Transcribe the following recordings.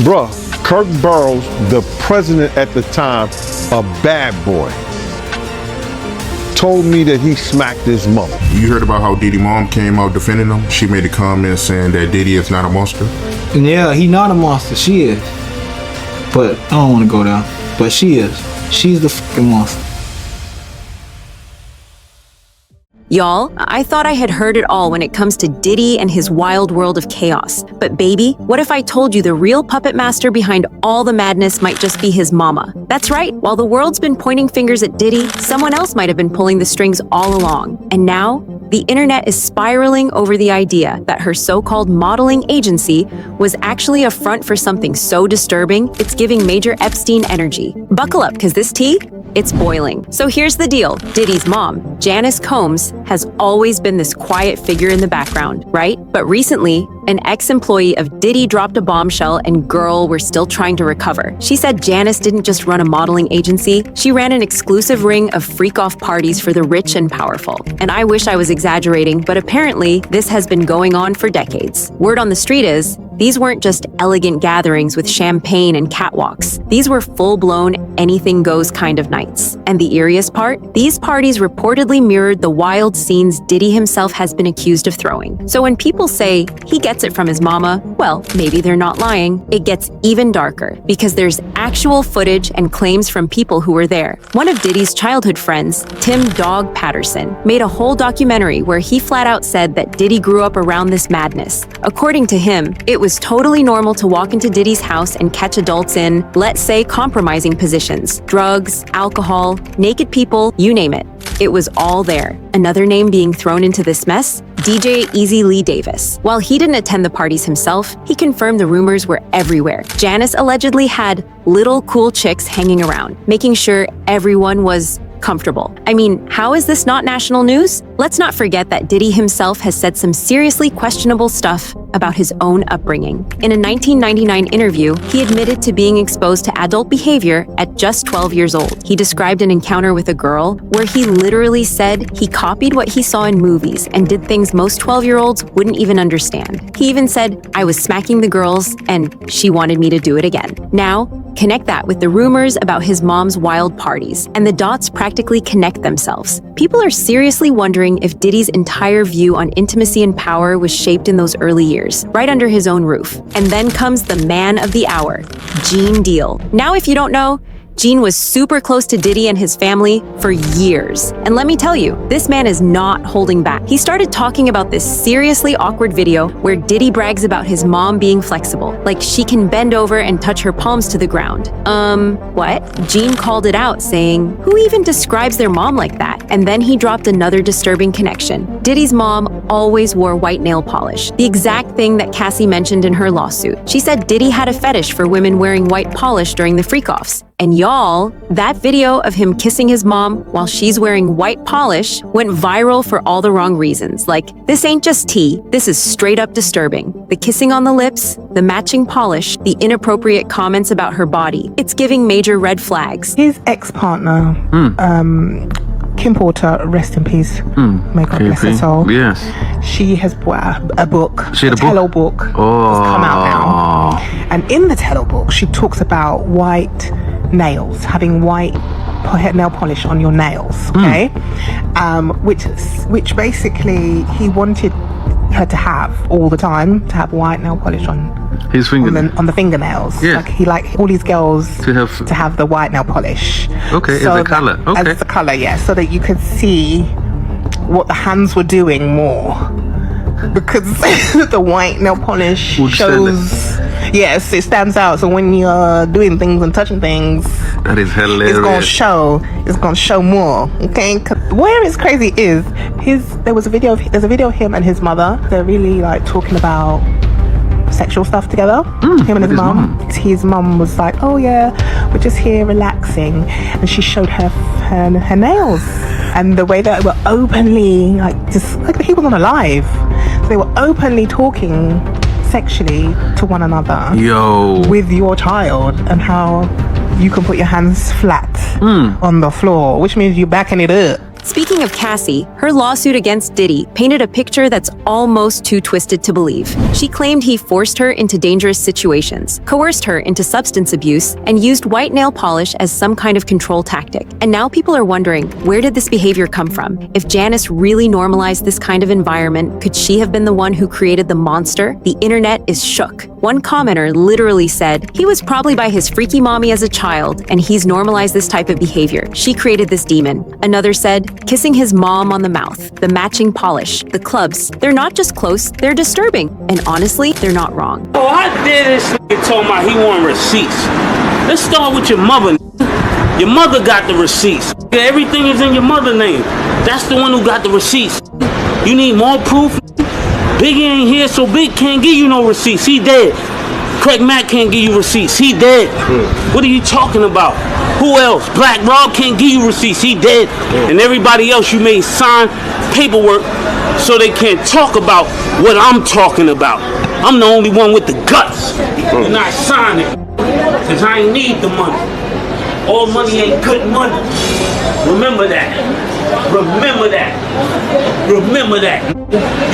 Bruh, Kirk Burrows, the president at the time, a bad boy, told me that he smacked his mother. You heard about how Diddy mom came out defending him? She made a comment saying that Diddy is not a monster. Yeah, he not a monster. She is. But I don't want to go there. But she is. She's the fucking monster. Y'all, I thought I had heard it all when it comes to Diddy and his wild world of chaos. But baby, what if I told you the real puppet master behind all the madness might just be his mama? That's right, while the world's been pointing fingers at Diddy, someone else might have been pulling the strings all along. And now, the internet is spiraling over the idea that her so-called modeling agency was actually a front for something so disturbing, it's giving major Epstein energy. Buckle up, because this tea, it's boiling. So here's the deal. Diddy's mom, Janice Combs, has always been this quiet figure in the background, right? But recently, an ex-employee of Diddy dropped a bombshell and girl, we're still trying to recover. She said Janice didn't just run a modeling agency, she ran an exclusive ring of freak-off parties for the rich and powerful. And I wish I was exaggerating, but apparently this has been going on for decades. Word on the street is, these weren't just elegant gatherings with champagne and catwalks. These were full-blown anything-goes kind of nights. And the eeriest part? These parties reportedly mirrored the wild scenes Diddy himself has been accused of throwing. So when people say he gets it from his mama, well, maybe they're not lying. It gets even darker because there's actual footage and claims from people who were there. One of Diddy's childhood friends, Tim Dog Patterson, made a whole documentary where he flat out said that Diddy grew up around this madness. According to him, it was totally normal to walk into Diddy's house and catch adults in, let's say, compromising positions. Drugs, alcohol, naked people, you name it. It was all there. Another name being thrown into this mess? DJ Easy Lee Davis. While he didn't attend the parties himself, he confirmed the rumors were everywhere. Janice allegedly had little cool chicks hanging around, making sure everyone was comfortable. I mean, how is this not national news? Let's not forget that Diddy himself has said some seriously questionable stuff about his own upbringing. In a 1999 interview, he admitted to being exposed to adult behavior at just 12 years old. He described an encounter with a girl where he literally said he copied what he saw in movies and did things most 12-year-olds wouldn't even understand. He even said, I was smacking the girls and she wanted me to do it again. Now, connect that with the rumors about his mom's wild parties, and the dots practically connect themselves. People are seriously wondering if Diddy's entire view on intimacy and power was shaped in those early years, right under his own roof. And then comes the man of the hour, Gene Deal. Now, if you don't know, Gene was super close to Diddy and his family for years. And let me tell you, this man is not holding back. He started talking about this seriously awkward video where Diddy brags about his mom being flexible, like she can bend over and touch her palms to the ground. What? Gene called it out, saying, who even describes their mom like that? And then he dropped another disturbing connection. Diddy's mom always wore white nail polish, the exact thing that Cassie mentioned in her lawsuit. She said Diddy had a fetish for women wearing white polish during the freak-offs. And y'all, that video of him kissing his mom while she's wearing white polish went viral for all the wrong reasons. Like, this ain't just tea, this is straight up disturbing. The kissing on the lips, the matching polish, the inappropriate comments about her body. It's giving major red flags. His ex-partner, Kim Porter, rest in peace. May God bless her soul. Yes. She has brought a book, She had a book? Tello book. It's come out now. And in the Tello book, she talks about white nails, having white nail polish on your nails, okay? Which basically he wanted her to have all the time, to have white nail polish on his on the fingernails. Yeah. Like he liked all these girls to have the white nail polish. Okay, so as a color. Okay. As the color, yeah, so that you could see what the hands were doing more. Because the white nail polish shows, yes, it stands out. So when you're doing things and touching things, that is hilarious. It's gonna show more. Okay. Where it's crazy is there's a video of him and his mother. They're really like talking about sexual stuff together. Him and his mum. His mum was like, oh yeah, we're just here relaxing, and she showed her nails, and the way that they were openly just like he wasn't alive. So they were openly talking sexually to one another. With your child, and how you can put your hands flat on the floor, which means you're backing it up. Speaking of Cassie, her lawsuit against Diddy painted a picture that's almost too twisted to believe. She claimed he forced her into dangerous situations, coerced her into substance abuse, and used white nail polish as some kind of control tactic. And now people are wondering, where did this behavior come from? If Janice really normalized this kind of environment, could she have been the one who created the monster? The internet is shook. One commenter literally said, he was probably by his freaky mommy as a child, and he's normalized this type of behavior. She created this demon. Another said, kissing his mom on the mouth, the matching polish, the clubs. They're not just close, they're disturbing. And honestly, they're not wrong. Oh, I did this nigga told me he want receipts. Let's start with your mother. Your mother got the receipts. Everything is in your mother's name. That's the one who got the receipts. You need more proof? Biggie ain't here, so Big can't give you no receipts. He dead. Craig Mack can't give you receipts. He dead. What are you talking about? Who else? Black Rob can't give you receipts. He dead. And everybody else you made sign paperwork so they can't talk about what I'm talking about. I'm the only one with the guts. And I sign it. Because I ain't need the money. All money ain't good money. Remember that. Remember that. Remember that.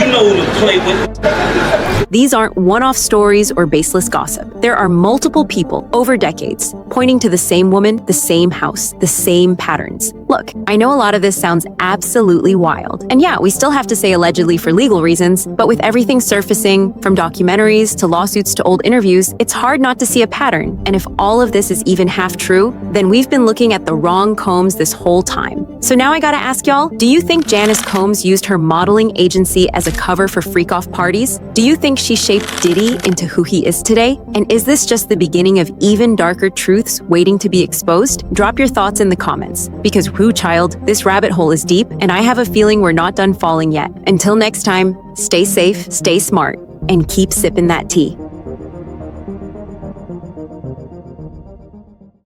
You know who to play with. These aren't one-off stories or baseless gossip. There are multiple people over decades pointing to the same woman, the same house, the same patterns. Look, I know a lot of this sounds absolutely wild. And yeah, we still have to say allegedly for legal reasons, but with everything surfacing, from documentaries to lawsuits to old interviews, it's hard not to see a pattern. And if all of this is even half true, then we've been looking at the wrong Combs this whole time. So now I gotta ask y'all, do you think Janice Combs used her modeling agency as a cover for freak-off parties? Do you think she shaped Diddy into who he is today? And is this just the beginning of even darker truths waiting to be exposed? Drop your thoughts in the comments. Because whoo child, this rabbit hole is deep, and I have a feeling we're not done falling yet. Until next time, stay safe, stay smart, and keep sipping that tea.